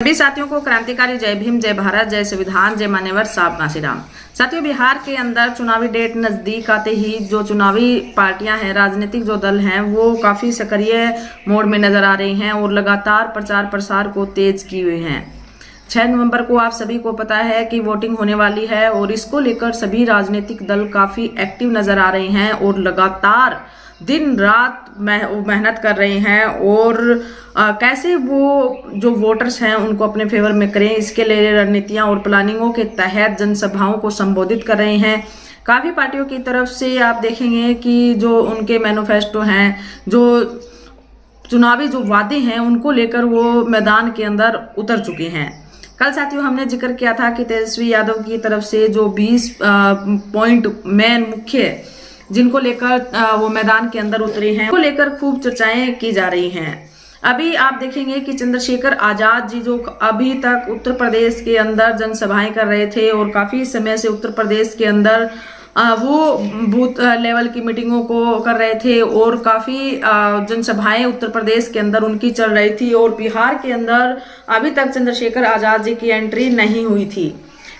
सभी साथियों को क्रांतिकारी जय भीम, जय भारत, जय संविधान, जय मान्यवर साहब नासीराम। साथियों, बिहार के अंदर चुनावी डेट नजदीक आते ही जो चुनावी पार्टियां हैं, राजनीतिक जो दल हैं, वो काफी सक्रिय मोड में नजर आ रही हैं और लगातार प्रचार प्रसार को तेज किए हुए हैं। 6 नवंबर को आप सभी को पता है कि वोटिंग होने वाली है और इसको लेकर सभी राजनीतिक दल काफी एक्टिव नजर आ रहे हैं और लगातार दिन रात मेहनत कर रहे हैं और कैसे वो जो वोटर्स हैं उनको अपने फेवर में करें, इसके लिए रणनीतियां और प्लानिंगों के तहत जनसभाओं को संबोधित कर रहे हैं। काफ़ी पार्टियों की तरफ से आप देखेंगे कि जो उनके मैनिफेस्टो हैं, जो चुनावी जो वादे हैं, उनको लेकर वो मैदान के अंदर उतर चुके हैं। कल साथियों हमने जिक्र किया था कि तेजस्वी यादव की तरफ से जो 20 पॉइंट मेन मुख्य जिनको लेकर वो मैदान के अंदर उतरे हैं, को लेकर खूब चर्चाएं की जा रही हैं। अभी आप देखेंगे कि चंद्रशेखर आजाद जी जो अभी तक उत्तर प्रदेश के अंदर जनसभाएं कर रहे थे और काफी समय से उत्तर प्रदेश के अंदर वो बूथ लेवल की मीटिंगों को कर रहे थे और काफी जनसभाएं उत्तर प्रदेश के अंदर उनकी चल रही थी और बिहार के अंदर अभी तक चंद्रशेखर आजाद जी की एंट्री नहीं हुई थी।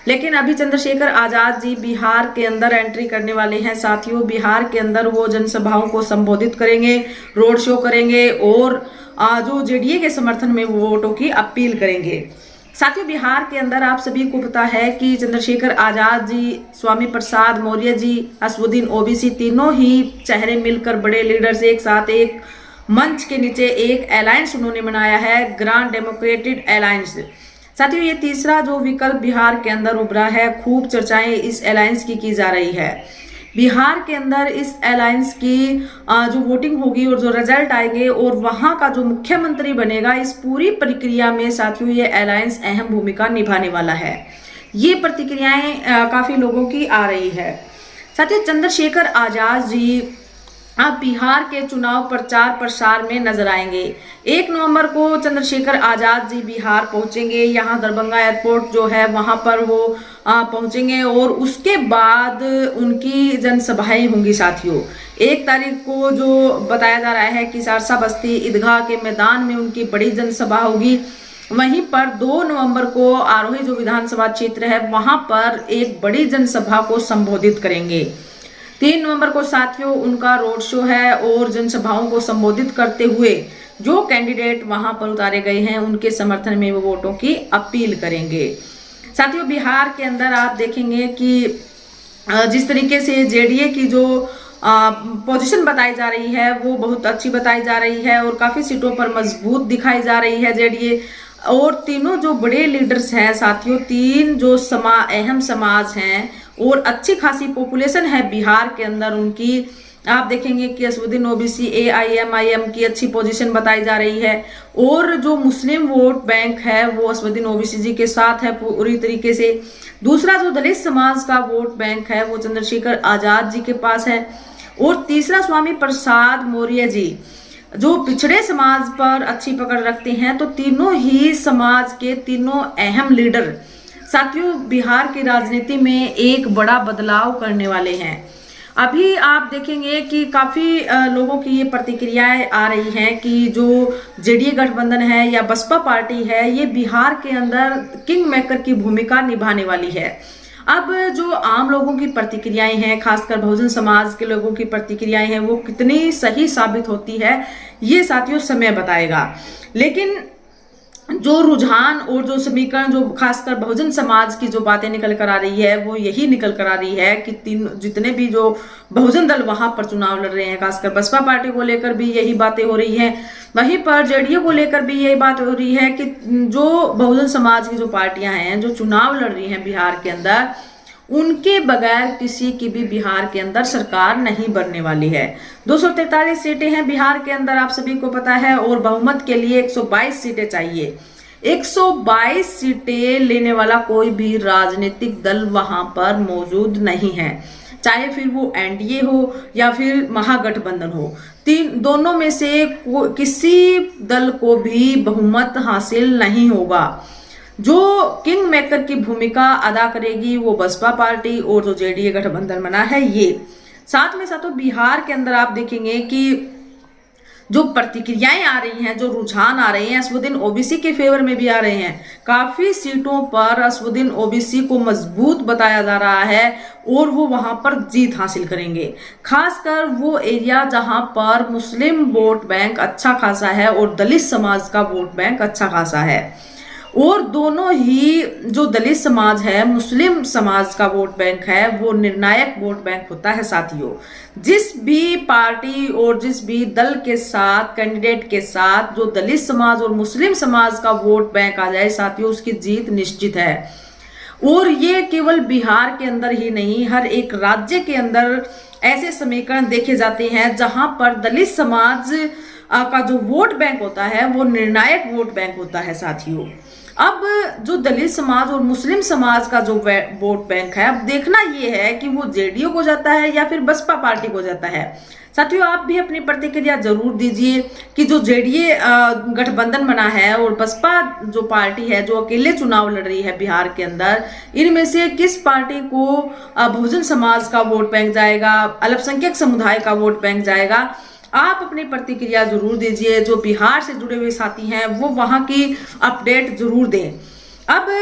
लेकिन अभी चंद्रशेखर आजाद जी बिहार के अंदर एंट्री करने वाले हैं। साथियों, बिहार के अंदर वो जनसभाओं को संबोधित करेंगे, रोड शो करेंगे और जो जेडीए के समर्थन में वो वोटों की अपील करेंगे। साथियों, बिहार के अंदर आप सभी को पता है कि चंद्रशेखर आजाद जी, स्वामी प्रसाद मौर्य जी, असदुद्दीन ओवैसी तीनों ही चेहरे मिलकर बड़े लीडर्स एक साथ एक मंच के नीचे एक अलायंस उन्होंने बनाया है, ग्रांड डेमोक्रेटिक अलायंस। साथियों, ये तीसरा जो विकल्प बिहार के अंदर उभरा है, खूब चर्चाएं इस अलायंस की जा रही है। बिहार के अंदर इस अलायंस की जो वोटिंग होगी और जो रिजल्ट आएंगे और वहां का जो मुख्यमंत्री बनेगा, इस पूरी प्रक्रिया में साथियों ये अलायंस अहम भूमिका निभाने वाला है। ये प्रतिक्रियाएं काफी लोगों की आ रही है। साथियों, चंद्रशेखर आजाद जी अब बिहार के चुनाव प्रचार प्रसार में नजर आएंगे। 1 नवंबर को चंद्रशेखर आजाद जी बिहार पहुंचेंगे। यहाँ दरभंगा एयरपोर्ट जो है वहां पर वो पहुंचेंगे और उसके बाद उनकी जनसभाएं होंगी। साथियों, 1 तारीख को जो बताया जा रहा है कि सहरसा बस्ती ईदगाह के मैदान में उनकी बड़ी जनसभा होगी। वहीं पर 2 नवंबर को आरोही जो विधानसभा क्षेत्र है वहां पर एक बड़ी जनसभा को संबोधित करेंगे। 3 नवंबर को साथियों उनका रोड शो है और जनसभाओं को संबोधित करते हुए जो कैंडिडेट वहां पर उतारे गए हैं उनके समर्थन में वो वोटों की अपील करेंगे। साथियों, बिहार के अंदर आप देखेंगे कि जिस तरीके से जेडीए की जो पोजीशन बताई जा रही है वो बहुत अच्छी बताई जा रही है और काफी सीटों पर मजबूत दिखाई जा रही है जेडीए। और तीनों जो बड़े लीडर्स हैं साथियों, 3 जो अहम समाज हैं और अच्छी खासी पॉपुलेशन है बिहार के अंदर उनकी, आप देखेंगे कि असदुद्दीन ओवैसी एआईएमआईएम की अच्छी पोजीशन बताई जा रही है और जो मुस्लिम वोट बैंक है वो असदुद्दीन ओवैसी जी के साथ है पूरी तरीके से। दूसरा जो दलित समाज का वोट बैंक है वो चंद्रशेखर आजाद जी के पास है और तीसरा स्वामी प्रसाद मौर्य जी जो पिछड़े समाज पर अच्छी पकड़ रखते हैं। तो तीनों ही समाज के तीनों अहम लीडर साथियों बिहार की राजनीति में एक बड़ा बदलाव करने वाले हैं। अभी आप देखेंगे कि काफी लोगों की ये प्रतिक्रियाएं आ रही हैं कि जो जेडीए गठबंधन है या बसपा पार्टी है, ये बिहार के अंदर किंग मेकर की भूमिका निभाने वाली है। अब जो आम लोगों की प्रतिक्रियाएं हैं, खासकर बहुजन समाज के लोगों की प्रतिक्रियाएं हैं, वो कितनी सही साबित होती है ये साथियों समय बताएगा। लेकिन जो रुझान और जो समीकरण जो खासकर बहुजन समाज की जो बातें निकल कर आ रही है वो यही निकल कर आ रही है कि जितने भी जो बहुजन दल वहां पर चुनाव लड़ रहे हैं, खासकर बसपा पार्टी को लेकर भी यही बातें हो रही हैं, वहीं पर जेडीए को लेकर भी यही बात हो रही है कि जो बहुजन समाज की जो पार्टियां हैं जो चुनाव लड़ रही हैं बिहार के अंदर, उनके बगैर किसी की भी बिहार के अंदर सरकार नहीं बनने वाली है। 243 सीटें हैं बिहार के अंदर, आप सभी को पता है, और बहुमत के लिए 122 सीटें चाहिए। 122 सीटें लेने वाला कोई भी राजनीतिक दल वहां पर मौजूद नहीं है, चाहे फिर वो एनडीए हो या फिर महागठबंधन हो। दोनों में से किसी दल को भी बहुमत हासिल नहीं होगा। जो किंग मेकर की भूमिका अदा करेगी वो बसपा पार्टी और जो जेडीए गठबंधन बना है ये। साथ में साथ बिहार के अंदर आप देखेंगे कि जो प्रतिक्रियाएं आ रही हैं, जो रुझान आ रहे हैं, असदुद्दीन ओबीसी के फेवर में भी आ रहे हैं। काफी सीटों पर असदुद्दीन ओबीसी को मजबूत बताया जा रहा है और वो वहां पर जीत हासिल करेंगे। खासकर वो एरिया जहां पर मुस्लिम वोट बैंक अच्छा खासा है और दलित समाज का वोट बैंक अच्छा खासा है। और दोनों ही जो दलित समाज है, मुस्लिम समाज का वोट बैंक है, वो निर्णायक वोट बैंक होता है साथियों। जिस भी पार्टी और जिस भी दल के साथ, कैंडिडेट के साथ जो दलित समाज और मुस्लिम समाज का वोट बैंक आ जाए साथियों, उसकी जीत निश्चित है। और ये केवल बिहार के अंदर ही नहीं, हर एक राज्य के अंदर ऐसे समीकरण देखे जाते हैं जहां पर दलित समाज का जो वोट बैंक होता है वो निर्णायक वोट बैंक होता है साथियों। अब जो दलित समाज और मुस्लिम समाज का जो वोट बैंक है, अब देखना ये है कि वो जेडीयू को जाता है या फिर बसपा पार्टी को जाता है। साथियों, आप भी अपनी प्रतिक्रिया जरूर दीजिए कि जो जेडीए गठबंधन बना है और बसपा जो पार्टी है जो अकेले चुनाव लड़ रही है बिहार के अंदर, इनमें से किस पार्टी को बहुजन समाज का वोट बैंक जाएगा, अल्पसंख्यक समुदाय का वोट बैंक जाएगा। आप अपनी प्रतिक्रिया जरूर दीजिए। जो बिहार से जुड़े हुए साथी हैं वो वहां की अपडेट जरूर दें। अब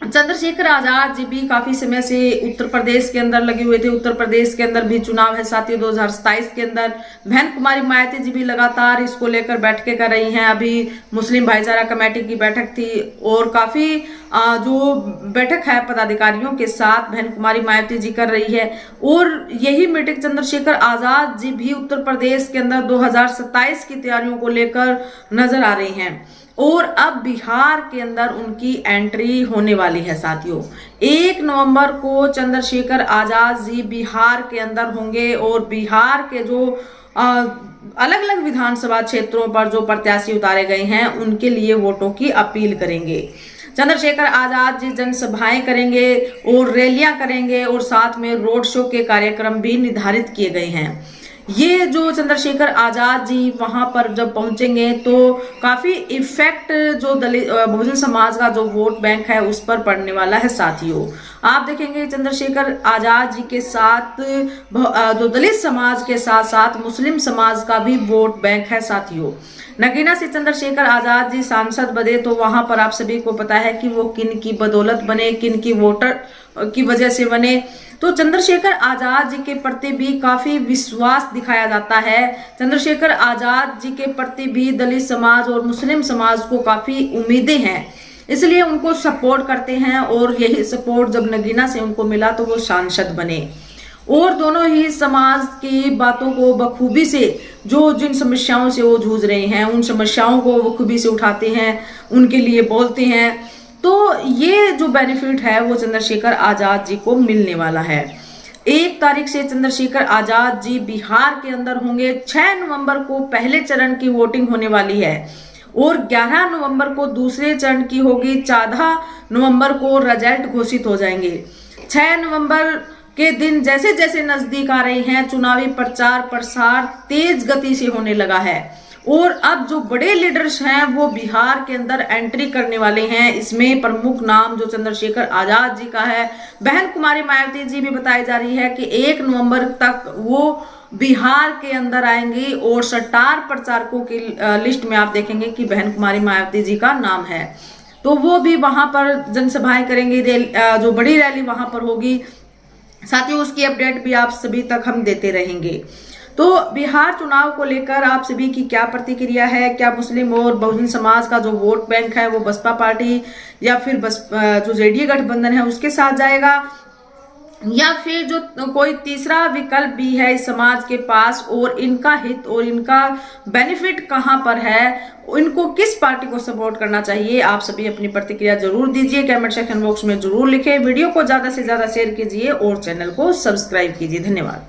चंद्रशेखर आजाद जी भी काफी समय से उत्तर प्रदेश के अंदर लगे हुए थे। उत्तर प्रदेश के अंदर भी चुनाव है साथियों 2027 के अंदर। बहन कुमारी मायावती जी भी लगातार इसको लेकर बैठकें कर रही हैं। अभी मुस्लिम भाईचारा कमेटी की बैठक थी और काफी जो बैठक है पदाधिकारियों के साथ बहन कुमारी मायावती जी कर रही है। और यही मीटिंग चंद्रशेखर आजाद जी भी उत्तर प्रदेश के अंदर 2027 की तैयारियों को लेकर नजर आ रही हैं। और अब बिहार के अंदर उनकी एंट्री होने वाली है साथियों। 1 नवंबर को चंद्रशेखर आजाद जी बिहार के अंदर होंगे और बिहार के जो अलग अलग विधानसभा क्षेत्रों पर जो प्रत्याशी उतारे गए हैं उनके लिए वोटों की अपील करेंगे। चंद्रशेखर आजाद जी जनसभाएं करेंगे और रैलियां करेंगे और साथ में रोड शो के कार्यक्रम भी निर्धारित किए गए हैं। ये जो चंद्रशेखर आजाद जी वहां पर जब पहुंचेंगे तो काफी इफेक्ट जो दलित बहुजन समाज का जो वोट बैंक है उस पर पड़ने वाला है साथियों। आप देखेंगे चंद्रशेखर आजाद जी के साथ जो दलित समाज के साथ साथ मुस्लिम समाज का भी वोट बैंक है साथियों। नगीना से चंद्रशेखर आजाद जी सांसद बने तो वहां पर आप सभी को पता है कि वो किन की बदौलत बने, किन की वोटर की वजह से बने। तो चंद्रशेखर आजाद जी के प्रति भी काफी विश्वास दिखाया जाता है। चंद्रशेखर आजाद जी के प्रति भी दलित समाज और मुस्लिम समाज को काफी उम्मीदें हैं, इसलिए उनको सपोर्ट करते हैं। और यही सपोर्ट जब नगीना से उनको मिला तो वो सांसद बने और दोनों ही समाज की बातों को बखूबी से, जो जिन समस्याओं से वो जूझ रहे हैं उन समस्याओं को बखूबी से उठाते हैं, उनके लिए बोलते हैं। तो ये जो बेनिफिट है वो चंद्रशेखर आजाद जी को मिलने वाला है। 1 तारीख से चंद्रशेखर आजाद जी बिहार के अंदर होंगे। 6 नवंबर को पहले चरण की वोटिंग होने वाली है और 11 नवंबर को दूसरे चरण की होगी। 14 नवंबर को रिजल्ट घोषित हो जाएंगे। 6 नवंबर के दिन जैसे जैसे नजदीक आ रहे हैं चुनावी प्रचार प्रसार तेज गति से होने लगा है और अब जो बड़े लीडर्स हैं वो बिहार के अंदर एंट्री करने वाले हैं। इसमें प्रमुख नाम जो चंद्रशेखर आजाद जी का है, बहन कुमारी मायावती जी भी बताई जा रही है कि 1 नवंबर तक वो बिहार के अंदर आएंगी और स्टार प्रचारकों की लिस्ट में आप देखेंगे कि बहन कुमारी मायावती जी का नाम है। तो वो भी वहां पर जनसभाएं करेंगी, जो बड़ी रैली वहां पर होगी साथियों। उसकी अपडेट भी आप सभी तक हम देते रहेंगे। तो बिहार चुनाव को लेकर आप सभी की क्या प्रतिक्रिया है? क्या मुस्लिम और बहुजन समाज का जो वोट बैंक है वो बसपा पार्टी या फिर जो जेडीए गठबंधन है उसके साथ जाएगा, या फिर जो कोई तीसरा विकल्प भी है इस समाज के पास और इनका हित और इनका बेनिफिट कहां पर है, इनको किस पार्टी को सपोर्ट करना चाहिए? आप सभी अपनी प्रतिक्रिया जरूर दीजिए, कमेंट सेक्शन बॉक्स में जरूर लिखें। वीडियो को ज्यादा से ज्यादा शेयर कीजिए और चैनल को सब्सक्राइब कीजिए। धन्यवाद।